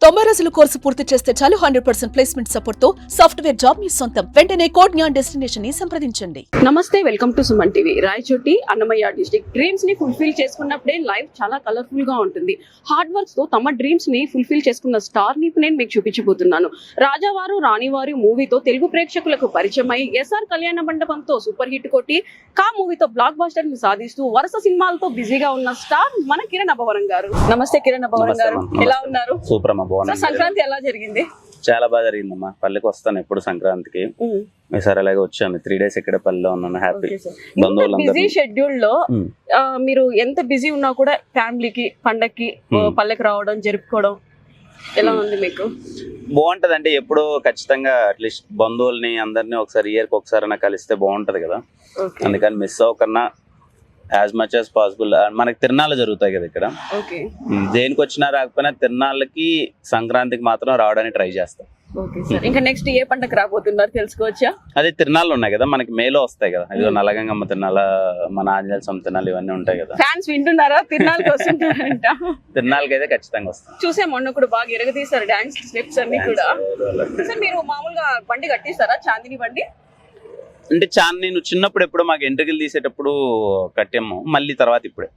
90 రోజుల కోర్సు పూర్తి చేస్తే చాలు 100% ప్లేస్మెంట్ సపోర్ట్ తో సాఫ్ట్వేర్ జాబ్ మీ సొంతం. వెంటనే కోడ్ జ్ఞాన్ డెస్టినేషన్ ని సంప్రదించండి. నమస్తే, welcome to Suman TV. Rayachoti Annamayya district dreams ని ఫుల్ఫిల్ చేసుకున్నప్పుడే లైఫ్ చాలా కలర్ఫుల్ గా ఉంటుంది. హార్డ్ వర్క్స్ తో తమ డ్రీమ్స్ ని ఫుల్ఫిల్ చేసుకున్న స్టార్ ని నేను మీకు చూపించబోతున్నాను. రాజావారు రాణివారు మూవీతో తెలుగు ప్రేక్షకులకు పరిచయం అయి ఎస్ఆర్ కళ్యాణ మండపంతో సూపర్ హిట్ కొట్టి కా మూవీతో బ్లాక్ బస్టర్ ని సాధిస్తూ వరుస సినిమాలతో బిజీగా ఉన్న స్టార్ మన కిరణ్ అబ్బవరం గారు. నమస్తే కిరణ్ అబ్బవరం గారు, ఎలా ఉన్నారు? సూపర్ అమ్మా, సంక్రాంతి ఎలా జరిగింది? చాలా బాగా జరిగిందమ్మా. పల్లెకి వస్తాను ఎప్పుడు సంక్రాంతికి, ఈసారి అలాగే వచ్చాను. 3 days ఇక్కడ పల్లెలో ఉన్నాను. హ్యాపీ. బిజీ షెడ్యూల్ లో మీరు ఎంత బిజీ ఉన్నా కూడా ఫ్యామిలీకి పండక్కి పల్లెకి రావడం జరుపుకోవడం ఎలా ఉంది మీకు? బాగుంటది. అంటే ఎప్పుడు ఖచ్చితంగా అట్లీస్ట్ బంధువుల్ని అందరినీ ఒకసారి ఇయర్కి ఒకసారి కలిస్తే బాగుంటది కదా. అందుకని మిస్ అవ్వకన్నా యాజ్ మచ్ యాజ్ పాసిబుల్. మనకి తిరునాళ్ళు జరుగుతాయి కదా ఇక్కడ, దేనికి వచ్చినా రాకపోయినా తిరునాళ్ళకి సంక్రాంతికి మాత్రం రావడానికి ట్రై చేస్తాం. ఇంకా నెక్స్ట్ ఏ పంటకు రాబోతున్నారు తెలుసుకోవచ్చా? అదే తిరునాళ్ళు ఉన్నాయి కదా మనకి, మేలో వస్తాయి కదా. ఇదిగో నలగంగమ్మ తిరునాళ్ళ, మన ఆంజనేయ స్వామి తిరునాళ్ళు ఇవన్నీ ఉంటాయి కదా. ఫ్యాన్స్ వింటున్నారా? తిరునాళ్ళకి వస్తుంటారంట. తిరునాళ్ళకి అయితే ఖచ్చితంగా వస్తాం. చూసే మొన్న కూడా బాగా ఎరగదీశారు డాన్స్ స్టెప్స్ అన్ని కూడా. సార్ మీరు మామూలుగా బండి కట్టిస్తారా, చాందిని బండి? అంటే నేను చిన్నప్పుడు ఎప్పుడు మాకు ఎంట్రికలు తీసేటప్పుడు కట్టాము, మళ్ళీ తర్వాత ఇప్పుడే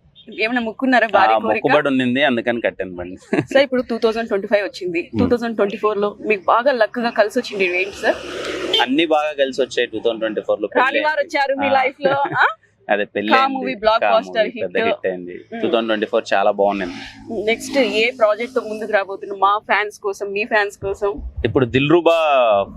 ఏమైనా ముక్కున్నారా? మొక్కుబడి ఉంది, అందుకని కట్టాను బండి. సార్ ఇప్పుడు 2025 వచ్చింది, 2024 లో మీకు బాగా లక్ గా కలిసి వచ్చింది ఏంటి సార్? అన్ని బాగా కలిసి వచ్చాయి. 2024 లో రాణివారు వచ్చారు మీ లైఫ్ లో. అదే పెళ్లి మూవీ బ్లాక్ బస్టర్ హిట్ అయింది. 2024 చాలా బాగుంది. నెక్స్ట్ ఏ ప్రాజెక్ట్ తో ముందుకు రాబోతున్నాం మా ఫ్యాన్స్ కోసం, మీ ఫ్యాన్స్ కోసం? ఇప్పుడు దిల్రూబా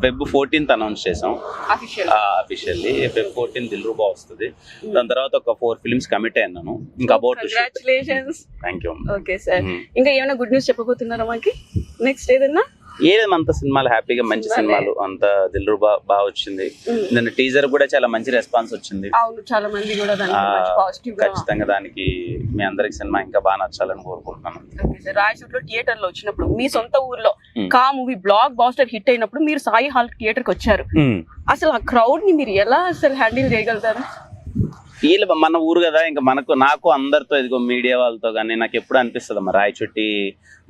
Feb 14th అనౌన్స్ చేసాం అఫీషియల్లీ. Feb 14 దిల్రూబా వస్తుంది. దాని తర్వాత ఒక 4 films కమిట్ అయ్యాను. ఇంకా about congratulations. Thank you. Okay sir, ఇంకా ఏమైనా గుడ్ న్యూస్ చెప్పబోతున్నారా మనకి? నెక్స్ట్ ఏదన్నా ఏదంత సినిమాలు హ్యాపీగా మంచి సినిమాలు అంత దిల్రూబా బాగా వచ్చింది. దాని టీజర్ కూడా చాలా మంచి రెస్పాన్స్ వచ్చింది. చాలా మంది కూడా ఖచ్చితంగా దానికి మీ అందరికి సినిమా ఇంకా బాగా నచ్చాలని కోరుకుంటున్నాను. రాయచోట్లో థియేటర్ లో వచ్చినప్పుడు మీ సొంత ఊర్లో కా మూవీ బ్లాక్ బాస్టర్ హిట్ అయినప్పుడు మీరు సాయి హాల్ థియేటర్ కి వచ్చారు. అసలు ఆ క్రౌడ్ ని మీరు ఎలా అసలు హ్యాండిల్ చేయగలుగుతారు? వీళ్ళు మన ఊరు కదా, ఇంకా నాకు అందరితో ఇదిగో మీడియా వాళ్ళతో కానీ నాకు ఎప్పుడు అనిపిస్తుంది అమ్మా, రాయచోటి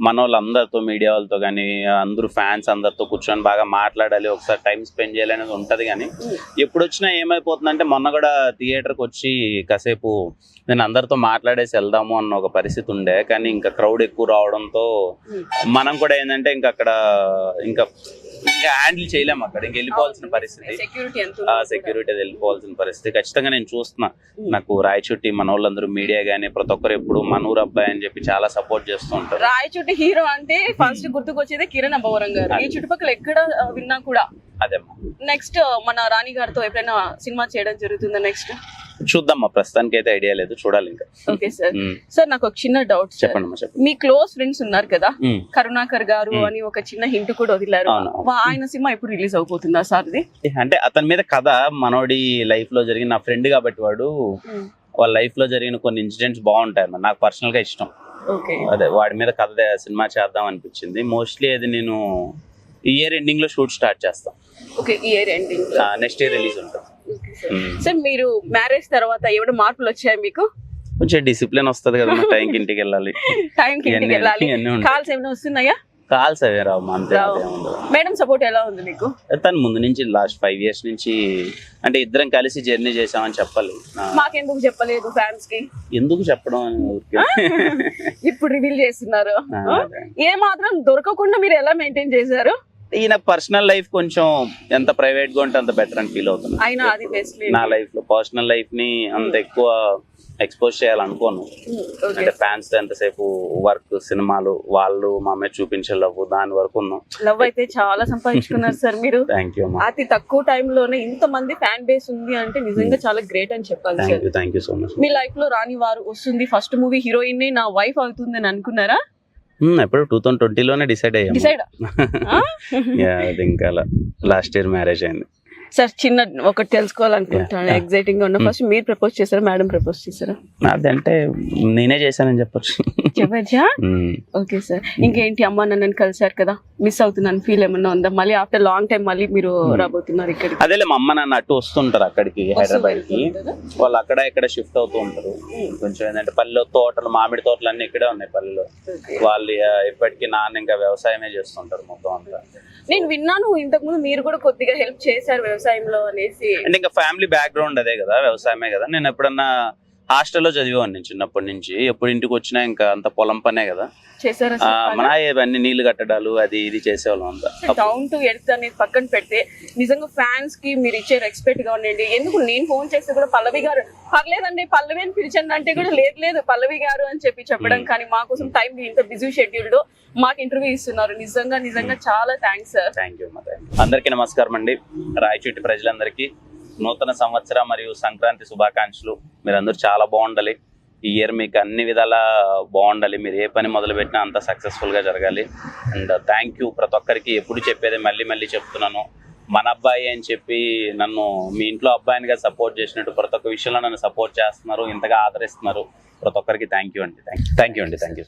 మన వాళ్ళందరితో మీడియా వాళ్ళతో కానీ అందరూ ఫ్యాన్స్ అందరితో కూర్చొని బాగా మాట్లాడాలి, ఒకసారి టైం స్పెండ్ చేయాలి అనేది ఉంటుంది. కానీ ఎప్పుడు వచ్చినా ఏమైపోతుందంటే, మొన్న కూడా థియేటర్కి వచ్చి కాసేపు నేను అందరితో మాట్లాడేసి వెళ్దాము అన్న ఒక పరిస్థితి ఉండే. కానీ ఇంకా క్రౌడ్ ఎక్కువ రావడంతో మనం కూడా ఏంటంటే ఇంకా అక్కడ ఇంకా హ్యాండిల్ చేయలేము. అక్కడ ఇంక వెళ్ళిపోవాల్సిన పరిస్థితి, సెక్యూరిటీ వెళ్ళిపోవాల్సిన పరిస్థితి. ఖచ్చితంగా నేను చూస్తున్నా, నాకు రాయచోటి మన వాళ్ళందరూ మీడియా గానీ ప్రతి ఒక్కరు ఎప్పుడు మన ఊరు అబ్బాయి అని చెప్పి చాలా సపోర్ట్ చేస్తూ ఉంటారు. రాయచోటి హీరో అంటే ఫస్ట్ గుర్తుకొచ్చేది కిరణ్ అబ్బవరం గారు. ఈ చుట్టుపక్కల ఎక్కడ విన్నా కూడా అదే. నెక్స్ట్ మన రాణి గారితో ఎప్పుడైనా సినిమా చేయడం జరుగుతుందా? నెక్స్ట్ చూద్దాం, ప్రస్తుతానికి అయితే ఐడియా లేదు, చూడాలి ఇంకా. Okay sir. సార్ నాకు ఒక చిన్న డౌట్. చెప్పండి. మీ క్లోజ్ ఫ్రెండ్స్ ఉన్నారు కదా, కరుణాకర్ గారు అని ఒక చిన్న హింట్ కూడా వదిలారు. ఆయన సినిమా ఎప్పుడు రిలీజ్ అవబోతుందా సార్? అంటే అతని మీద కథ మనోడి లైఫ్ లో జరిగిన, నా ఫ్రెండ్ కాబట్టి వాడు వాళ్ళ లైఫ్ లో జరిగిన కొన్ని ఇన్సిడెంట్స్ బాగుంటాయి అన్నమాట, నాకు పర్సనల్ గా ఇష్టం. అదే వాడి మీద కథ సినిమా చేద్దాం అనిపించింది. మోస్ట్లీ అది నేను ఇయర్ ఎండింగ్ లో షూట్ స్టార్ట్ చేస్తాం. నెక్స్ట్ ఇయర్ రిలీజ్ ఉంటుంది. సార్ మీరు మ్యారేజ్ తర్వాత ఏమైనా మార్పులు వచ్చాయి మీకు? కొంచెం డిసిప్లిన్ వస్తుంది కదా, టైంకి ఇంటికి వెళ్ళాలి. కాల్స్ ఏమైనా వస్తున్నాయా? కాల్స్ అవే రావు అంతే. మేడం సపోర్ట్ ఎలా ఉంది మీకు? తను ముందు నుంచి లాస్ట్ 5 years నుంచి అంటే ఇద్దరం కలిసి జర్నీ చేసామని చెప్పాలి. మాకెందుకు చెప్పలేదు ఫ్యాన్స్ కి? ఎందుకు చెప్పడం ఇప్పుడు రివీల్ చేస్తున్నారు. ఏ మాత్రం దొరకకుండా మీరు ఎలా మెయింటైన్ చేశారు? ఈయన పర్సనల్ లైఫ్ కొంచెం ఎంత ప్రైవేట్ గా ఉంటే అంత బెటర్ అని ఫీల్ అవుతున్నా. నా లైఫ్ లో పర్సనల్ లైఫ్ ని అంత ఎక్కువ ఎక్స్పోజ్ చేయాలనుకోను. అంటే ఫ్యాన్స్ ఎంతసేపు వర్క్, సినిమాలు, వాళ్ళు మా మీద చూపించే లవ్, దాని వరకు ఉన్నాం. లవ్ అయితే చాలా సంపాదించుకున్నారు సార్ మీరు. Thank you. అతి తక్కువ టైం లోనే ఇంత మంది ఫ్యాన్ బేస్ ఉంది అంటే నిజంగా చాలా గ్రేట్ అని చెప్పాలి. Thank you so much. Me life లో రాణి వారు వస్తుంది, ఫస్ట్ మూవీ హీరోయిన్ నా వైఫ్ అవుతుంది అని అనుకున్నారా? ఎప్పుడు 2020 లోనే డిసైడ్ అయ్యాము. ఇంకా లాస్ట్ ఇయర్ మ్యారేజ్ అయింది. సార్ చిన్న ఒకటి తెలుసుకోవాలనుకుంటున్నాను, Yeah. ఎగ్జైటింగ్ గా ఉన్నా. ఫస్ట్ మీరు ప్రపోజ్ చేశారా, మేడం ప్రపోజ్ చేశారా? అదంటే నేనే చేశానని చెప్పొచ్చు. చెప్పచ్చా? Okay sir. ఇంకేంటి, అమ్మ నన్ను కలిసారు కదా, మిస్ అవుతున్నాను ఫీల్ ఏమన్నా ఉందా? మళ్ళీ ఆఫ్టర్ లాంగ్ టైం మళ్ళీ మీరు రాబోతున్నారు ఇక్కడికి? అదేలే, మా అమ్మ నాన్న అటు వస్తుంటారు అక్కడికి, హైదరాబాద్ కి. వాళ్ళు అక్కడ ఇక్కడ షిఫ్ట్ అవుతూ ఉంటారు. కొంచెం ఏంటంటే పల్లెలో తోటలు, మామిడి తోటలు అన్ని ఇక్కడే ఉన్నాయి పల్లెలో. వాళ్ళు ఇప్పటికీ నాన్న ఇంకా వ్యవసాయమే చేస్తుంటారు మొత్తం అంతా. నేను విన్నాను ఇంతకు ముందు మీరు కూడా కొద్దిగా హెల్ప్ చేశారు వ్యవసాయంలో అనేసి. అంటే ఇంకా ఫ్యామిలీ బ్యాక్గ్రౌండ్ అదే కదా, వ్యవసాయమే కదా. నేను ఎప్పుడన్నా హాస్టల్లో చదివాను నేను చిన్నప్పటి నుంచి. ఎప్పుడు ఇంటికి వచ్చినా ఇంకా అంత పొలం పనే కదా. చేశారా? మన ఇవన్నీ నీళ్లు కట్టడాలు అది ఇది చేసేవాళ్ళం అంతా. డౌన్ టు ఎర్త్ అనేది పక్కన పెడితే నిజంగా ఫ్యాన్స్ కి మీరు ఇచ్చే రెస్పెక్ట్ గా ఉండండి. ఎందుకు నేను ఫోన్ చేస్తే కూడా పల్లవి గారు పర్లేదండి పల్లవి అని పిలిచండి అంటే కూడా లేదు పల్లవి గారు అని చెప్పడం, కానీ మా కోసం టైం ఇంత బిజీ షెడ్యూల్ లో మాకు ఇంటర్వ్యూ ఇస్తున్నారు. నిజంగా చాలా థ్యాంక్స్ సార్. Thank you. అందరికీ నమస్కారం అండి. రాయచోటి ప్రజలందరికీ నూతన సంవత్సర మరియు సంక్రాంతి శుభాకాంక్షలు. మీరందరూ చాలా బాగుండాలి. ఈ ఇయర్ మీకు అన్ని విధాలా బాగుండాలి. మీరు ఏ పని మొదలు పెట్టినా అంత సక్సెస్ఫుల్గా జరగాలి. అండ్ థ్యాంక్ యూ ప్రతి ఒక్కరికి. ఎప్పుడు చెప్పేది మళ్ళీ చెప్తున్నాను, మన అబ్బాయి అని చెప్పి నన్ను మీ ఇంట్లో అబ్బాయినిగా సపోర్ట్ చేసినట్టు ప్రతి ఒక్క విషయంలో నన్ను సపోర్ట్ చేస్తున్నారు, ఇంతగా ఆదరిస్తున్నారు. ప్రతి ఒక్కరికి థ్యాంక్ యూ అండి. Thank you.